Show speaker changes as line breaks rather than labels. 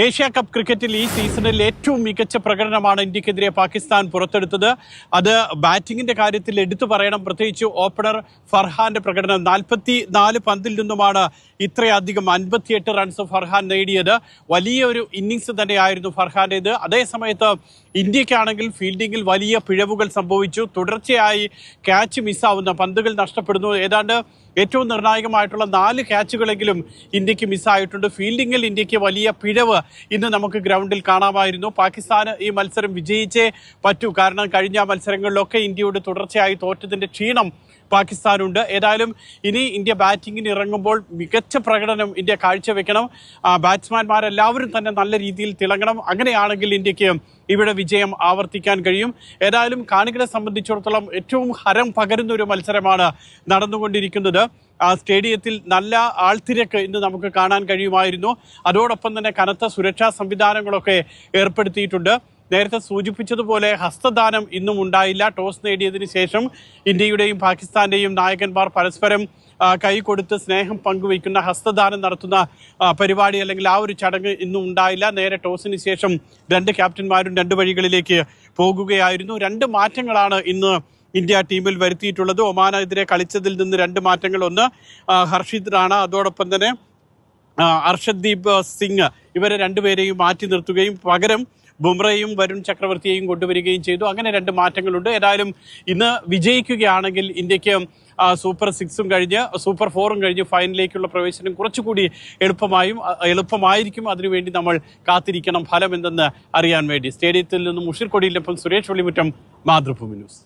Asia cup ക്രിക്കറ്റിൽ ഈ സീസണിൽ ഏറ്റവും മികച്ച പ്രകടനമാണ് ഇന്ത്യക്കെതിരെ പാകിസ്ഥാൻ പുറത്തെടുത്തത്. അത് ബാറ്റിംഗിന്റെ കാര്യത്തിൽ എടുത്തു പറയണം. പ്രത്യേകിച്ച് ഓപ്പണർ ഫർഹാന്റെ പ്രകടനം. 44 പന്തിൽ നിന്നുമാണ് ഇത്രയധികം 58 റൺസ് ഫർഹാൻ നേടിയത്. വലിയൊരു ഇന്നിങ്സ് തന്നെയായിരുന്നു ഫർഹാന്റേത്. അതേസമയത്ത് ഇന്ത്യക്കാണെങ്കിൽ ഫീൽഡിങ്ങിൽ വലിയ പിഴവുകൾ സംഭവിച്ചു. തുടർച്ചയായി ക്യാച്ച് മിസ്സാവുന്ന, പന്തുകൾ നഷ്ടപ്പെടുന്നു. ഏതാണ്ട് ഏറ്റവും നിർണായകമായിട്ടുള്ള 4 ക്യാച്ചുകളെങ്കിലും ഇന്ത്യക്ക് മിസ്സായിട്ടുണ്ട്. ഫീൽഡിങ്ങിൽ ഇന്ത്യക്ക് വലിയ പിഴവ് ഇന്ന് നമുക്ക് ഗ്രൗണ്ടിൽ കാണാമായിരുന്നു. പാകിസ്ഥാന് ഈ മത്സരം വിജയിച്ചേ പറ്റൂ. കാരണം കഴിഞ്ഞ മത്സരങ്ങളിലൊക്കെ ഇന്ത്യയോട് തുടർച്ചയായി തോറ്റതിന്റെ ക്ഷീണം പാകിസ്ഥാനുണ്ട്. ഏതായാലും ഇനി ഇന്ത്യ ബാറ്റിങ്ങിന് ഇറങ്ങുമ്പോൾ മികച്ച പ്രകടനം ഇന്ത്യ കാഴ്ചവെക്കണം. ബാറ്റ്സ്മാൻമാരെല്ലാവരും തന്നെ നല്ല രീതിയിൽ തിളങ്ങണം. അങ്ങനെയാണെങ്കിൽ ഇന്ത്യക്ക് ഇവിടെ വിജയം ആവർത്തിക്കാൻ കഴിയും. ഏതായാലും കാണികളെ സംബന്ധിച്ചിടത്തോളം ഏറ്റവും ഹരം പകരുന്ന ഒരു മത്സരമാണ് നടന്നുകൊണ്ടിരിക്കുന്നത്. സ്റ്റേഡിയത്തിൽ നല്ല ആൾത്തിരക്ക് ഇന്ന് നമുക്ക് കാണാൻ കഴിയുമായിരുന്നു. അതോടൊപ്പം തന്നെ കനത്ത സുരക്ഷാ സംവിധാനങ്ങളൊക്കെ ഏർപ്പെടുത്തിയിട്ടുണ്ട്. നേരത്തെ സൂചിപ്പിച്ചതുപോലെ ഹസ്തദാനം ഇന്നും ഉണ്ടായില്ല. ടോസ് നേടിയതിനു ശേഷം ഇന്ത്യയുടെയും പാകിസ്ഥാന്റെയും നായകന്മാർ പരസ്പരം കൈ കൊടുത്ത് സ്നേഹം പങ്കുവയ്ക്കുന്ന ഹസ്തദാനം നടത്തുന്ന പരിപാടി അല്ലെങ്കിൽ ആ ഒരു ചടങ്ങ് ഇന്നും ഉണ്ടായില്ല. നേരെ ടോസിന് ശേഷം 2 ക്യാപ്റ്റന്മാരും 2 വഴികളിലേക്ക് പോകുകയായിരുന്നു. 2 മാറ്റങ്ങളാണ് ഇന്ന് ഇന്ത്യ ടീമിൽ വരുത്തിയിട്ടുള്ളത്. ഒമാനെതിരെ കളിച്ചതിൽ നിന്ന് 2 മാറ്റങ്ങൾ. ഒന്ന് ഹർഷിത് റാണ, അതോടൊപ്പം തന്നെ അർഷദ്ദീപ് സിംഗ്, ഇവരെ 2 പേരെയും മാറ്റി നിർത്തുകയും പകരം ബുംറയും വരുൺ ചക്രവർത്തിയെയും കൊണ്ടുവരികയും ചെയ്തു. അങ്ങനെ 2 മാറ്റങ്ങളുണ്ട്. ഏതായാലും ഇന്ന് വിജയിക്കുകയാണെങ്കിൽ ഇന്ത്യക്ക് സൂപ്പർ 6ഉം കഴിഞ്ഞ് സൂപ്പർ 4ഉം കഴിഞ്ഞ് ഫൈനലിലേക്കുള്ള പ്രവേശനം കുറച്ചുകൂടി എളുപ്പമായിരിക്കും. അതിനുവേണ്ടി നമ്മൾ കാത്തിരിക്കണം ഫലം എന്തെന്ന് അറിയാൻ വേണ്ടി. സ്റ്റേഡിയത്തിൽ നിന്നും മുഷിർ കൊടിയിലൊപ്പം സുരേഷ് വെള്ളിമുറ്റം, മാതൃഭൂമി ന്യൂസ്.